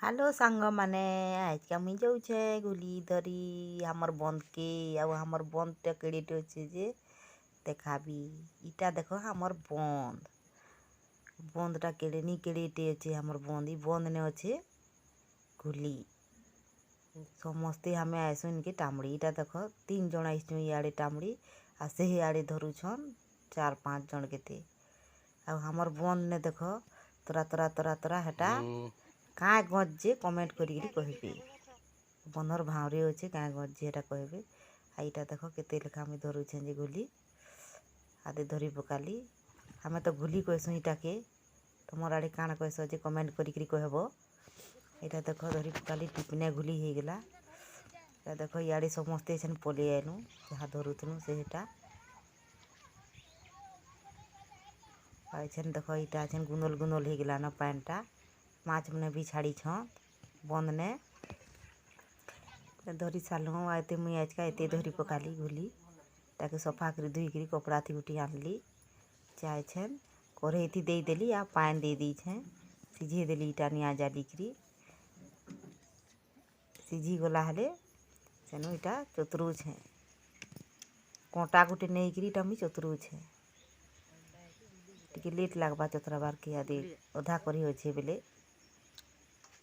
Hello सांग माने आज का मुई जाऊे गुली धरी हमर बंद के हमर बंद टा केड़ेटे अच्छे जे देखाबी इटा देखो हमर बंद बंदटा केड़े केड़ेटे अच्छे हमर बंद बंद ने अच्छे गुली समस्ते हमें आइसुन के टामड़ी इटा देखो 3 जन आइसु इे टामड़ी आ से आड़े धरुछन 4-5 जन के हमर बंद ने देखो तोरा तोरा तोरा तोरा हेटा क्या गजे कमेंट करी कहबे बंधर भावरे अच्छे क्या गजे एटा कहबे आईटा देख केते लेखा आम धरुछे जे गुली आदे धरी पकाली हमें तो गुली कहसु इटा के तुमर आड़े काण कहस जे कमेंट करी कहब यहाँ देख धरी पकाली टिपने गुली हो गला देख इे समस्ते छन पलि आनु जहाँ धरुथनु सेटा देख इटा छन गुनल गुनल हो गला न पैंटा माछ मैंने भी छाड़ी छन बंद ने धरी सालु आते मुई आज का एते धरी पकाली गुली ताके सफा कर धुईकरी कपड़ा थी उठी आनली चाय छन कढ़ई थी दे देली आ पान दे दी छे सीझे देली इटा निया जालिकरी सीझी गला हेले सेनु इटा चतुरू छे कोटा गुटे नहीं इटा मुई चतुरू छे टिके लेट लगवा चतुरा बार के आदि अधा करी अच्छे बेले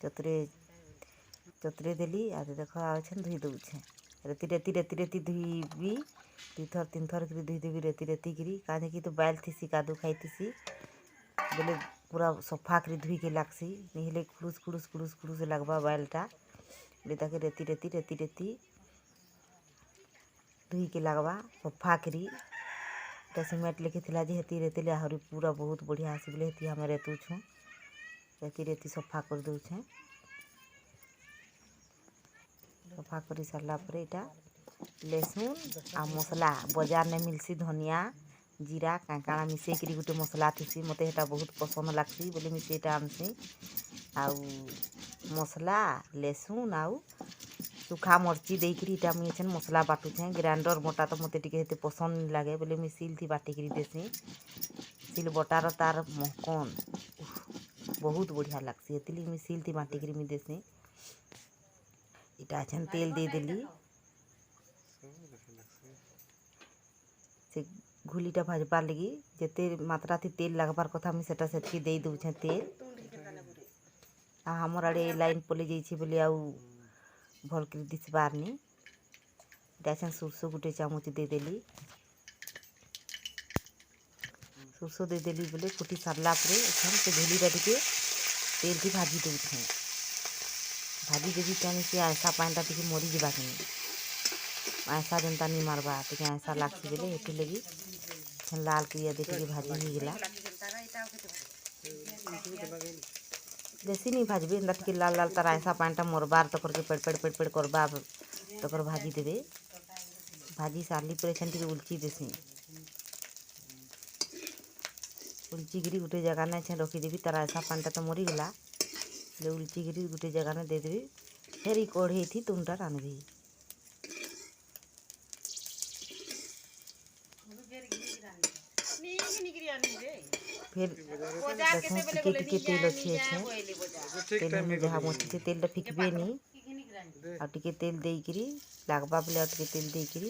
चतुरे चतुरे देली आदि देख आछन धुई दौछे रेती रेती रेती रेती धुईबी 2 थर 3 थर कर धुई देवी रेती रेती करी काहे कि तो बैल थी कादू खाई थी बोले पूरा सफा कर धुई के लागसी नहीं खुड़ुस खुड़ुस खुड़ुस खुड़ुस लगवा बैलटा ताके रेती रेती रेती रेती धुई के लगवा सफा करी सिमेंट लेके थिला जे हेती रेती ले आहरी पूरा बहुत बढ़िया आसी बोले हेती हमें रेतु छूँ रेती रेती सफा कर दूचे सफा कर सारा पर इटा लहसुन आ मसला बाजार ने मिलसी धनिया जीरा काँकाणा मिसेकरी गोटे मसला थी मत हेटा बहुत पसंद लगसी बोले मिसेटा आनसी आउ मसला लहसुन आउ सुखा मरची देकरी इटा मुझे छन मसला बाटुछे ग्राइंडर बटा तो मत टे पसंद नहीं लगे बोले मुझे सिल थी बाटिकी देसी सिल बटार तार महकन बहुत बढ़िया लगसी हेतिली मुझे सिल थी बाटिकी मुझे देसी इटा छन तेल दे देली से घुलीटा भाजबार लगी जेते मात्रा थी तेल लगबार कथा मुझे सेटा सेटकी दे दूछे तेल आ हमर आड़े लाइन पलि जाइए बोले आउ भल कर दिसबार नी इटा सुरसो गोटे चामच दे देली सुरसो दे देली बोले फुटी सारला से घुलीटा टिके तेल थी भाजी दूचे भाजी देवी टाइम से ऐसा पानीटा टिके मरी जावा कि ऐसा जनता नहीं मारबा टिके ऐसा लागसी बोले ये लगी लाल क्रिया दे टिके भाजी हो गला बेसी नहीं भाजबे एंदा टिके लाल लाल तार ऐसा पानीटा मरबार तकर के पेड़ पेड़ पेड़ पेड़ करबा तकर भाजी देवे भाजी सारली पर छन टिके उलची देसी उलची गिरी गोटे जगह ना छे रखीदेवी तार ऐसा पानीटा तो मरीगला उलची गिरी गोटे जगह ना दे देवी फिर कढ़ई थी तुमटा रांधबी फिर देखो टिके टिके तेल अच्छे तेल में जहाँ मची से तेल फिकबे नहीं आ टिके तेल देकरी लगवा बोले टिके तेल देकरी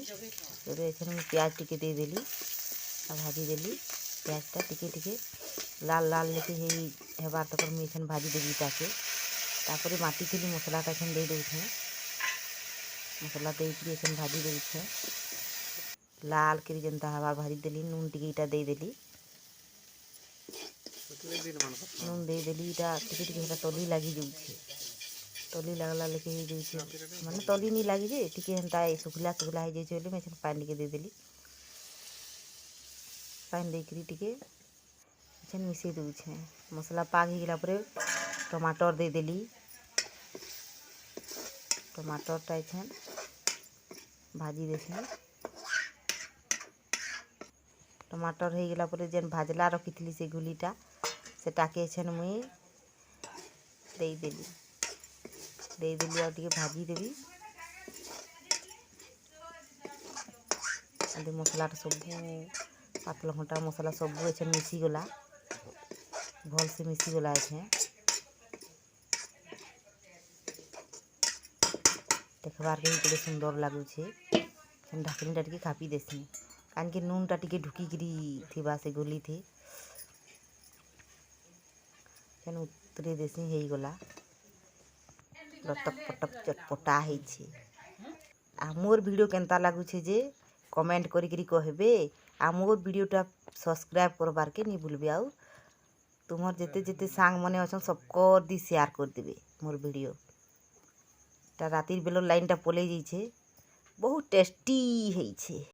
प्याज टिके दे देली आ भाजी देली प्याजटा टिके टिके लाल लाल लेके हेबार तक मुझे भाजी देवी ताके तापर माटी थी मसलाटा छन दे दूचे मसला देकरी एखन भाजी दूचे लाल करी जनता हवा भाजी देली नून टिके इटा दे देली नून दे देली इटा टिके टिके हेटा तली लगी जाऊे तली लगला लेके हो जाऊे माने तली नहीं लगी जे टिके हेन्ता सुखला सुखला हो जाए बोले मैं पानी टिके दे देली पानी देकरी टिके छन मिसई दूचे मसला पाक हो गला टमाटर दे देली टमाटरटा छन भाजी देसी टमाटर हो गला जेन भाजला रखी थी से गुलीटा से टाके छन मुई दे देली और टिके भाजी देवी आदि मसलाटा सब पातल घंटा मसला सब छन मिसी गला भल से मिसी गला छे देखबार के भी सुंदर लगुचे ढाकनीटा टी खापी देसी कान के नूनटा टी ढुकिकी थिबा से गोली थी उतरे देसी हो गला लटक पटक चटपटा है। आ मोर वीडियो केनता लगुचे जे कमेंट करी कहबे आ मोर वीडियोटा सब्सक्राइब करबार के नहीं भूलबे आउ तुमर जेते जेते सांग मने अछन सबकर दी शेयर कर देबे मोर वीडियो ता रातिर बेलो लाइनटा पले जाइछे बहुत टेस्टी है।